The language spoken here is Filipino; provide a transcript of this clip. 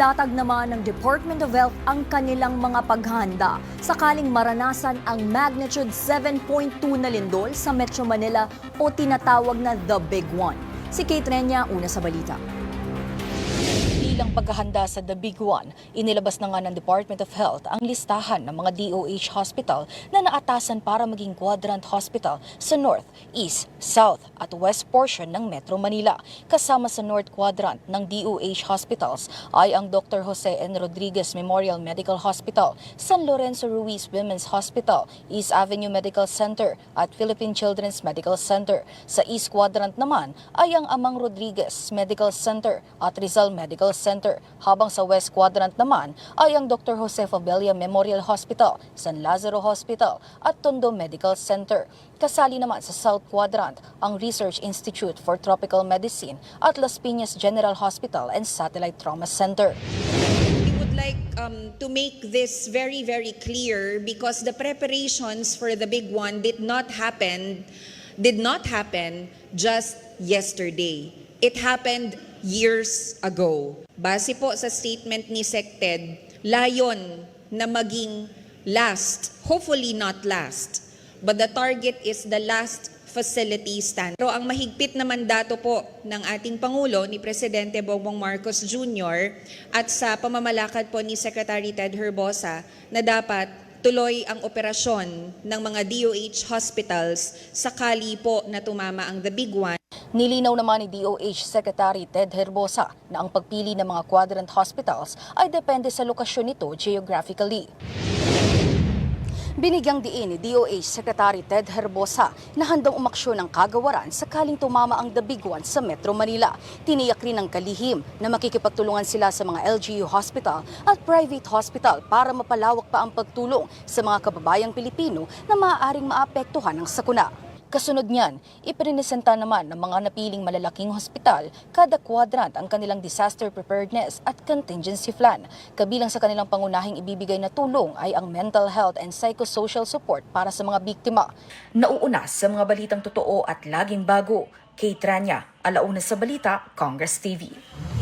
Inilatag naman ng Department of Health ang kanilang mga paghahanda sakaling maranasan ang magnitude 7.2 na lindol sa Metro Manila o tinatawag na The Big One. Si Kate Renya, una sa balita. Bilang paghahanda sa The Big One, inilabas na nga ng Department of Health ang listahan ng mga DOH hospital na naatasan para maging quadrant hospital sa North, East, South at West portion ng Metro Manila. Kasama sa North Quadrant ng DOH hospitals ay ang Dr. Jose N. Rodriguez Memorial Medical Hospital, San Lorenzo Ruiz Women's Hospital, East Avenue Medical Center at Philippine Children's Medical Center. Sa East Quadrant naman ay ang Amang Rodriguez Medical Center at Rizal Medical Center, habang sa West Quadrant naman ay ang Dr. Jose Fabella Memorial Hospital, San Lazaro Hospital at Tondo Medical Center. Kasali naman sa South Quadrant ang Research Institute for Tropical Medicine at Las Piñas General Hospital and Satellite Trauma Center. We would like to make this very, very clear because the preparations for the big one did not happen just yesterday. It happened years ago. Base po sa statement ni SecTed, layon na maging last, hopefully not last, but the target is the last facility standard. Pero ang mahigpit na mandato po ng ating Pangulo, ni Presidente Bongbong Marcos Jr. at sa pamamalakad po ni Secretary Ted Herbosa na dapat tuloy ang operasyon ng mga DOH hospitals sakali po na tumama ang The Big One. Nilinaw naman ni DOH Secretary Ted Herbosa na ang pagpili ng mga quadrant hospitals ay depende sa lokasyon nito geographically. Binigyang diin ni DOH Secretary Ted Herbosa na handang umaksyon ng kagawaran sakaling tumama ang The Big One sa Metro Manila. Tiniyak rin ng kalihim na makikipagtulungan sila sa mga LGU hospital at private hospital para mapalawak pa ang pagtulong sa mga kababayang Pilipino na maaaring maapektuhan ng sakuna. Kasunod niyan, iprinesenta naman ng mga napiling malalaking hospital kada quadrant ang kanilang disaster preparedness at contingency plan. Kabilang sa kanilang pangunahing ibibigay na tulong ay ang mental health and psychosocial support para sa mga biktima. Nauuna sa mga balitang totoo at laging bago, Kate Renya, Alauna sa Balita, Congress TV.